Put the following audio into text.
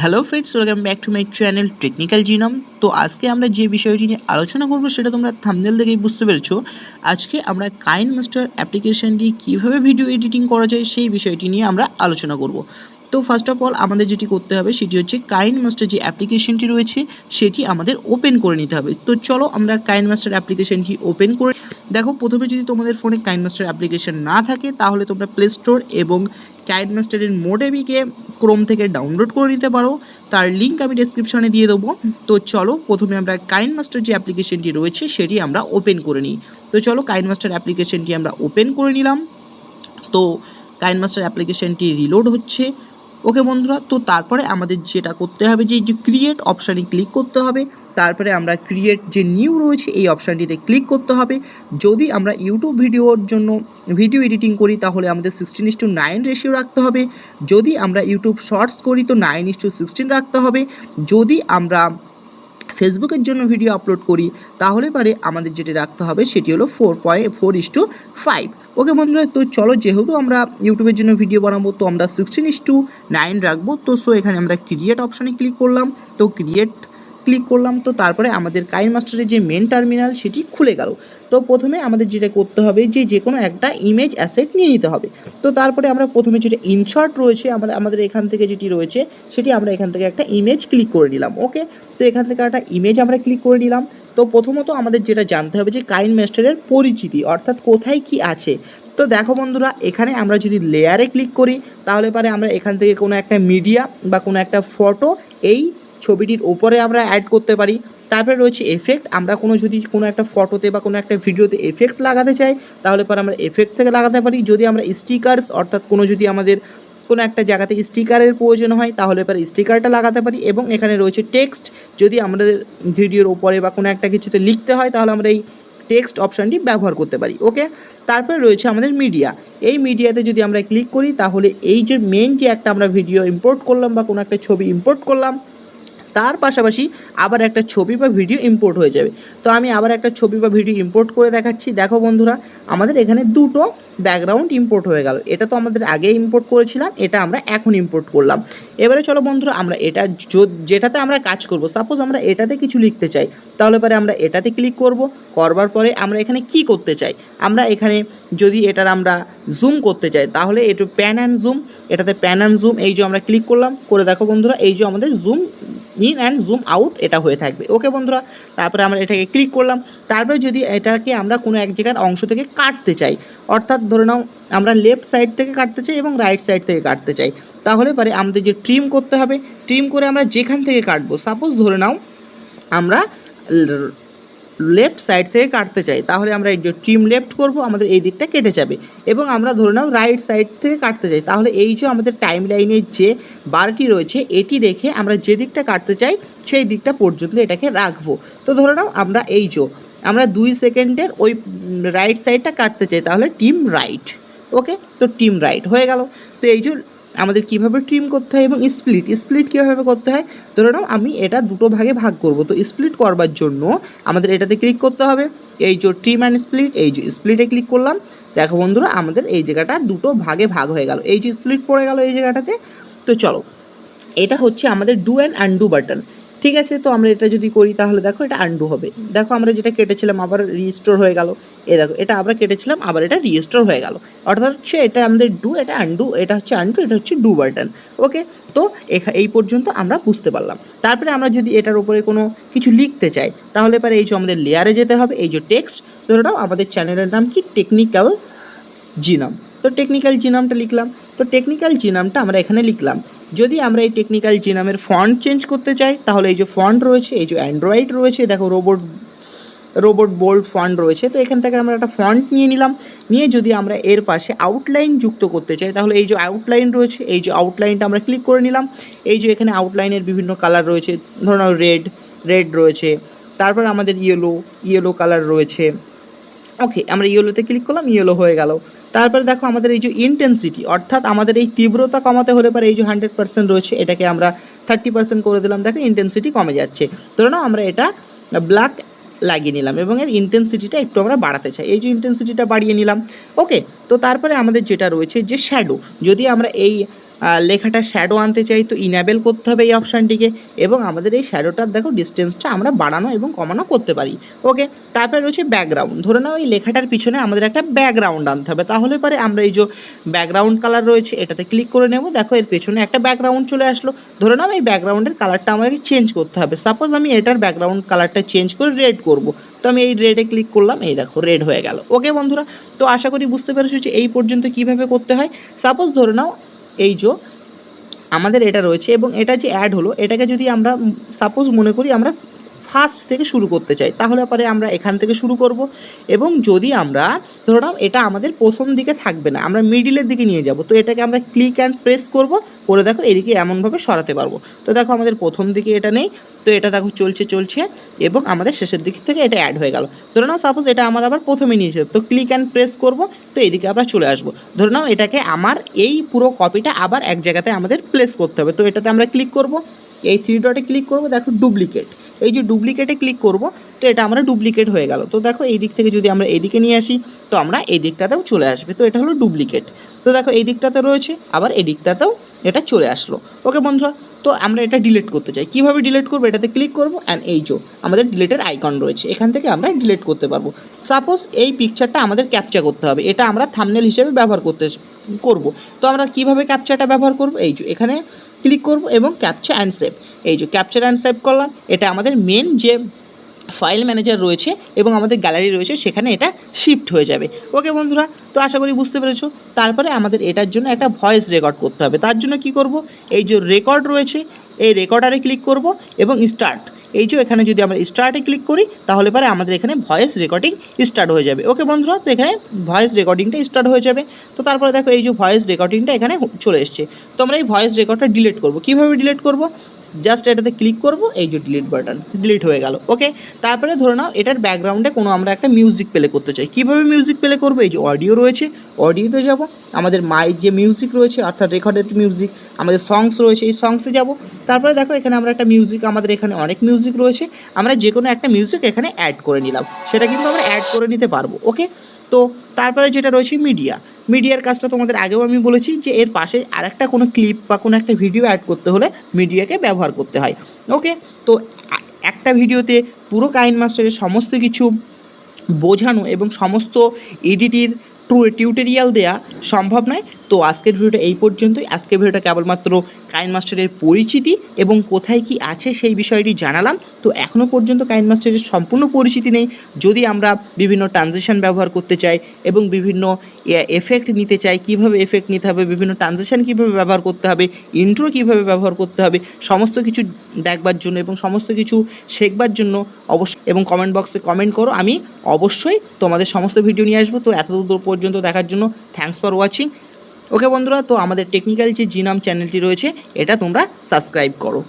Hello friends, welcome back to my channel technical genome. তো আজকে আমরা যে বিষয়টি নিয়ে আলোচনা করব সেটা তোমরা থাম্বনেল দেখেই বুঝতে পেরেছো। আজকে আমরা কাইনমাস্টার অ্যাপ্লিকেশন দিয়ে কীভাবে ভিডিও এডিটিং করা যায় সেই বিষয়টি নিয়ে আমরা আলোচনা করব। তো ফার্স্ট অফ অল আমাদের যেটি করতে হবে সেটি হচ্ছে কাইনমাস্টার যে অ্যাপ্লিকেশনটি রয়েছে সেটি আমাদের ওপেন করে নিতে হবে। তো চলো আমরা কাইনমাস্টার অ্যাপ্লিকেশনটি ওপেন করে দেখো। প্রথমে যদি তোমাদের ফোনে কাইনমাস্টার অ্যাপ্লিকেশন না থাকে তাহলে তোমরা প্লে স্টোর এবং কাইনমাস্টারের মোডেবিকে ক্রোম থেকে ডাউনলোড করে নিতে পারো। তার লিঙ্ক আমি ডেসক্রিপশনে দিয়ে দেবো। তো চলো প্রথমে আমরা কাইনমাস্টার যে অ্যাপ্লিকেশনটি রয়েছে সেটি আমরা ওপেন করে নিই। তো চলো কাইনমাস্টার অ্যাপ্লিকেশনটি আমরা ওপেন করে নিলাম। তো কাইনমাস্টার অ্যাপ্লিকেশনটি রিলোড হচ্ছে। ওকে বন্ধুরা, তো তারপরে আমাদের যেটা করতে হবে যে ক্রিয়েট অপশানে ক্লিক করতে হবে। তারপরে আমরা ক্রিয়েট যে নিউ রয়েছে এই অপশানটিতে ক্লিক করতে হবে। যদি আমরা ইউটিউব ভিডিওর জন্য ভিডিও এডিটিং করি তাহলে আমাদের 16:9 রেশিও রাখতে হবে। যদি আমরা ইউটিউব শর্টস করি তো 9:16 রাখতে হবে। যদি আমরা ফেসবুকের জন্য ভিডিও আপলোড করি তাহলে পারে আমাদের যেটি রাখতে হবে সেটি হলো 4:4:5। ওকে বন্ধুরা, তো চলো যেহেতু আমরা ইউটিউবের জন্য ভিডিও বানাবো তো আমরা 16:9 রাখবো। তো সো এখানে আমরা ক্রিয়েট অপশানে ক্লিক করলাম। তো ক্লিক করলাম, তো তারপরে আমাদের কাইনমাস্টারের যে মেন টার্মিনাল সেটি খুলে গেল। তো প্রথমে আমাদের যেটা করতে হবে যে কোনো একটা ইমেজ অ্যাসেট নিয়ে নিতে হবে। তো তারপরে আমরা প্রথমে যেটা ইনসার্ট রয়েছে আমাদের এখান থেকে যেটি রয়েছে সেটি আমরা এখান থেকে একটা ইমেজ ক্লিক করে নিলাম। ওকে, তো এখান থেকে একটা ইমেজ আমরা ক্লিক করে নিলাম। তো প্রথমত আমাদের যেটা জানতে হবে যে কাইনমাস্টারের পরিচিতি অর্থাৎ কোথায় কি আছে। তো দেখো বন্ধুরা, এখানে আমরা যদি লেয়ারে ক্লিক করি তাহলে পারে আমরা এখান থেকে কোনো একটা মিডিয়া বা কোনো একটা ফটো এই ছবিটির ওপরে আমরা অ্যাড করতে পারি। তারপরে রয়েছে এফেক্ট, আমরা যদি কোনো একটা ফটোতে বা কোনো একটা ভিডিওতে এফেক্ট লাগাতে চাই তাহলে পরে আমরা এফেক্ট থেকে লাগাতে পারি। যদি আমরা স্টিকারস অর্থাৎ যদি আমাদের কোনো একটা জায়গাতে স্টিকারের প্রয়োজন হয় তাহলে পরে স্টিকারটা লাগাতে পারি। এবং এখানে রয়েছে টেক্সট, যদি আমাদের ভিডিওর ওপরে বা কোনো একটা কিছুতে লিখতে হয় তাহলে আমরা এই টেক্সট অপশানটি ব্যবহার করতে পারি। ওকে, তারপরে রয়েছে আমাদের মিডিয়া। এই মিডিয়াতে যদি আমরা ক্লিক করি তাহলে এই যে মেন যে একটা আমরা ভিডিও ইম্পোর্ট করলাম বা কোনো একটা ছবি ইম্পোর্ট করলাম তার পাশাপাশি আবার একটা ছবি বা ভিডিও ইম্পোর্ট হয়ে যাবে। তো আমি আবার একটা ছবি বা ভিডিও ইম্পোর্ট করে দেখাচ্ছি। দেখো বন্ধুরা, আমাদের এখানে দুটো ব্যাকগ্রাউন্ড ইম্পোর্ট হয়ে গেল। এটা তো আমাদের আগে ইম্পোর্ট করেছিলাম, এটা আমরা এখন ইম্পোর্ট করলাম। এবারে চলো বন্ধুরা, আমরা এটা যেটাতে আমরা কাজ করব, সাপোজ আমরা এটাতে কিছু লিখতে চাই তাহলে পরে আমরা এটাতে ক্লিক করবার পরে আমরা এখানে কি করতে চাই, আমরা এখানে যদি এটার আমরা জুম করতে চাই তাহলে একটু প্যান অ্যান্ড জুম, এটাতে প্যান অ্যান্ড জুম এই যে আমরা ক্লিক করলাম করে দেখো বন্ধুরা এই যে আমাদের zoom in and zoom out এটা হয়ে থাকবে। ওকে বন্ধুরা, তারপরে আমরা এটাকে ক্লিক করলাম। তারপরে যদি এটাকে আমরা কোনো এক জায়গার অংশ থেকে কাটতে চাই, অর্থাৎ ধরে নাও আমরা লেফট সাইড থেকে কাটতে চাই এবং রাইট সাইড থেকে কাটতে চাই তাহলে পরে আমাদের যে ট্রিম করতে হবে, ট্রিম করে আমরা যেখান থেকে কাটবো, সাপোজ ধরে নাও আমরা লেফট সাইড থেকে কাটতে চাই তাহলে আমরা এই যে ট্রিম লেফট করব, আমাদের এই দিকটা কেটে যাবে। এবং আমরা ধরে নাও রাইট সাইড থেকে কাটতে চাই তাহলে এই যে আমাদের টাইম লাইনের যে বারটি রয়েছে এটি রেখে আমরা যে দিকটা কাটতে চাই সেই দিকটা পর্যন্ত এটাকে রাখবো। তো ধরে নাও আমরা আমরা 2 সেকেন্ডের ওই রাইট সাইডটা কাটতে চাই তাহলে টিম রাইট। ওকে, তো টিম রাইট হয়ে গেল। তো এই যে আমাদের কীভাবে ট্রিম করতে হয় এবং স্প্লিট কীভাবে করতে হয়, ধরে নাও আমি এটা দুটো ভাগে ভাগ করব। তো স্প্লিট করবার জন্য আমাদের এটাতে ক্লিক করতে হবে, এই যে ট্রিম অ্যান্ড স্প্লিট, এই যে স্প্লিটে ক্লিক করলাম। দেখো বন্ধুরা, আমাদের এই জায়গাটা দুটো ভাগে ভাগ হয়ে গেল, এই যে স্প্লিট পড়ে গেল এই জায়গাটাতে। তো চলো, এটা হচ্ছে আমাদের ডু অ্যান্ড আনডু বাটন। ঠিক আছে, তো আমরা এটা যদি করি তাহলে দেখো এটা আনডু হবে। দেখো আমরা যেটা কেটেছিলাম আবার রিস্টোর হয়ে গেল। দেখো এটা আমরা কেটেছিলাম আবার এটা রিস্টোর হয়ে গেল। অর্থাৎ হচ্ছে এটা আমাদের ডু, এটা আনডু, এটা হচ্ছে আনডু, এটা হচ্ছে ডু বাটন। ওকে, তো এই পর্যন্ত আমরা বুঝতে পারলাম। তারপরে আমরা যদি এটার উপরে কোনো কিছু লিখতে চাই তাহলে পরে এই যে আমাদের লেয়ারে যেতে হবে, এই যে টেক্সট, ধরে নাও আমাদের চ্যানেলের নাম কি টেকনিক্যাল জিনোম। তো টেকনিক্যাল জিনোমটা লিখলাম। তো টেকনিক্যাল জিনোমটা আমরা এখানে লিখলাম। যদি আমরা এই টেকনিক্যাল জিনোমের ফন্ট চেঞ্জ করতে চাই তাহলে এই যে ফন্ট রয়েছে, এই যে অ্যান্ড্রয়েড রয়েছে, দেখো রোবট বোল্ড ফন্ট রয়েছে। তো এখান থেকে আমরা একটা ফন্ট নিয়ে নিলাম। নিয়ে যদি আমরা এর পাশে আউটলাইন যুক্ত করতে চাই তাহলে এই যে আউটলাইন রয়েছে, এই যে আউটলাইনটা আমরা ক্লিক করে নিলাম। এই যে এখানে আউটলাইনের বিভিন্ন কালার রয়েছে, ধরুন রেড রয়েছে, তারপর আমাদের ইয়েলো কালার রয়েছে। ওকে, আমরা ইয়েলোতে ক্লিক করলাম, ইয়েলো হয়ে গেল। তারপরে দেখো আমাদের এই যে ইন্টেন্সিটি অর্থাৎ আমাদের এই তীব্রতা কমাতে হলে পরে এই যে 100% রয়েছে এটাকে আমরা 30% করে দিলাম। দেখো ইন্টেন্সিটি কমে যাচ্ছে। ধরে নাও আমরা এটা ব্ল্যাক লাগিয়ে নিলাম এবং এর ইন্টেন্সিটিটা একটু আমরা বাড়াতে চাই, এই যে ইন্টেন্সিটিটা বাড়িয়ে নিলাম। ওকে, তো তারপরে আমাদের যেটা রয়েছে যে শ্যাডো, যদি আমরা এই লেখাটা শ্যাডো আনতে চাই তো ইনেবল করতে হবে এই অপশানটিকে, এবং আমাদের এই শ্যাডোটার দেখো ডিস্টেন্সটা আমরা বাড়ানো এবং কমানো করতে পারি। ওকে, তারপরে রয়েছে ব্যাকগ্রাউন্ড। ধরে নাও এই লেখাটার পিছনে আমাদের একটা ব্যাকগ্রাউন্ড আনতে হবে, তাহলে পরে আমরা এই যে ব্যাকগ্রাউন্ড কালার রয়েছে এটাতে ক্লিক করে নেব। দেখো এর পেছনে একটা ব্যাকগ্রাউন্ড চলে আসলো। ধরে নাও এই ব্যাকগ্রাউন্ডের কালারটা আমাকে চেঞ্জ করতে হবে। সাপোজ আমি এটার ব্যাকগ্রাউন্ড কালারটা চেঞ্জ করে রেড করব, তো আমি এই রেডে ক্লিক করলাম, এই দেখো রেড হয়ে গেল। ওকে বন্ধুরা, তো আশা করি বুঝতে পেরেছো যে এই পর্যন্ত কীভাবে করতে হয়। সাপোজ ধরে নাও এই যে আমাদের এটা রয়েছে এবং এটা যে অ্যাড হলো, এটাকে যদি আমরা সাপোজ মনে করি আমরা ফার্স্ট থেকে শুরু করতে চাই, তাহলে পরে আমরা এখান থেকে শুরু করব। এবং যদি আমরা ধরে নাও এটা আমাদের প্রথম দিকে থাকবে না, আমরা মিডিলের দিকে নিয়ে যাব, তো এটাকে আমরা ক্লিক অ্যান্ড প্রেস করব, করে দেখো এদিকে এমনভাবে সরাতে পারবো। তো দেখো আমাদের প্রথম দিকে এটা নেই, তো এটা দেখো চলছে এবং আমাদের শেষের দিক থেকে এটা অ্যাড হয়ে গেল। ধরে নাও সাপোজ এটা আমার আবার প্রথমে নিয়েছে, তো ক্লিক অ্যান্ড প্রেস করব, তো এইদিকে আবার চলে আসবো। ধরে নাও এটাকে আমার এই পুরো কপিটা আবার এক জায়গাতে আমাদের প্লেস করতে হবে, তো এটাতে আমরা ক্লিক করব, এই 3 ডটে ক্লিক করব, দেখো ডুপ্লিকেট, এই যে ডুপ্লিকেটে ক্লিক করব, তো এটা আমরা ডুপ্লিকেট হয়ে গেল। তো দেখো এই দিক থেকে যদি আমরা এইদিকে নিয়ে আসি, তো আমরা এই দিকটাতেও চলে আসবে, তো এটা হলো ডুপ্লিকেট। তো দেখো এই দিকটাতে রয়েছে, আবার এই দিকটাতেও এটা চলে আসলো। ওকে বন্ধুরা, তো আমরা এটা ডিলিট করতে চাই, কীভাবে ডিলিট করবো, এটাতে ক্লিক করবো অ্যান্ড এই যে আমাদের ডিলিটের আইকন রয়েছে, এখান থেকে আমরা ডিলিট করতে পারবো। সাপোজ এই পিকচারটা আমাদের ক্যাপচার করতে হবে, এটা আমরা থাম্বনেল হিসেবে ব্যবহার করব। তো আমরা কীভাবে ক্যাপচারটা ব্যবহার করব, এই যে এখানে ক্লিক করব এবং ক্যাপচার অ্যান্ড সেভ, এই যে ক্যাপচার অ্যান্ড সেভ করলাম, এটা আমাদের মেন যে ফাইল ম্যানেজার রয়েছে এবং আমাদের গ্যালারি রয়েছে সেখানে এটা শিফট হয়ে যাবে। ওকে বন্ধুরা, তো আশা করি বুঝতে পেরেছো। তারপরে আমাদের এটার জন্য একটা ভয়েস রেকর্ড করতে হবে, তার জন্য কি করব, এই যে রেকর্ড রয়েছে এই রেকর্ডারে ক্লিক করব এবং স্টার্ট, এই যে এখানে যদি আমরা স্টার্টে ক্লিক করি তাহলে পরে আমাদের এখানে ভয়েস রেকর্ডিং স্টার্ট হয়ে যাবে। ওকে বন্ধুরা, তো এখানে ভয়েস রেকর্ডিংটা স্টার্ট হয়ে যাবে। তো তারপরে দেখো এই যে ভয়েস রেকর্ডিংটা এখানে চলে এসছে, তো আমরা এই ভয়েস রেকর্ডটা ডিলিট করব। কীভাবে ডিলিট করব, জাস্ট এটাতে ক্লিক করব, এই যে ডিলিট বাটন, ডিলিট হয়ে গেল। ওকে, তারপরে ধরে নাও এটার ব্যাকগ্রাউন্ডে কোনো আমরা একটা মিউজিক প্লে করতে চাই, কীভাবে মিউজিক প্লে করবো, এই যে অডিও রয়েছে, অডিওতে যাব, আমাদের মাইক যে মিউজিক রয়েছে অর্থাৎ রেকর্ডেড মিউজিক, আমাদের সংস রয়েছে, এই সংসে যাব। তারপরে দেখো এখানে আমরা একটা মিউজিক, আমাদের এখানে অনেক মিউজিক রয়েছে, আমরা যে কোনো একটা মিউজিক এখানে অ্যাড করে নিলাম, সেটা কিন্তু আমরা অ্যাড করে নিতে পারবো। ওকে, তো তারপরে যেটা রয়েছে মিডিয়ার কাজটা তোমাদের আগেও আমি বলেছি যে এর পাশে আরেকটা কোনো ক্লিপ বা কোনো একটা ভিডিও অ্যাড করতে হলে মিডিয়াকে ব্যবহার করতে হয়। ওকে, তো একটা ভিডিওতে পুরো কাইনমাস্টারের সমস্ত কিছু বোঝানো এবং সমস্ত এডিটির টিউটোরিয়াল দেওয়া সম্ভব নয়। তো আজকের ভিডিওটা এই পর্যন্তই। আজকের ভিডিওটা কেবলমাত্র কাইনমাস্টারের পরিচিতি এবং কোথায় কি আছে সেই বিষয়টি জানালাম। তো এখনও পর্যন্ত কাইনমাস্টারের সম্পূর্ণ পরিচিতি নেই। যদি আমরা বিভিন্ন ট্রানজিশন ব্যবহার করতে চাই এবং বিভিন্ন এফেক্ট নিতে চাই, কীভাবে এফেক্ট নিতে হবে, বিভিন্ন ট্রানজিশন কীভাবে ব্যবহার করতে হবে, ইন্ট্রো কীভাবে ব্যবহার করতে হবে, সমস্ত কিছু দেখবার জন্য এবং সমস্ত কিছু শেখবার জন্য অবশ্যই এবং কমেন্ট বক্সে কমেন্ট করো, আমি অবশ্যই তোমাদের সমস্ত ভিডিও নিয়ে আসবো। তো এতদূর পর্যন্ত দেখার জন্য থ্যাঙ্কস ফর ওয়াচিং। ওকে বন্ধুরা, তো আমাদের টেকনিক্যাল যে জিনাম চ্যানেলটি রয়েছে এটা তোমরা সাবস্ক্রাইব করো।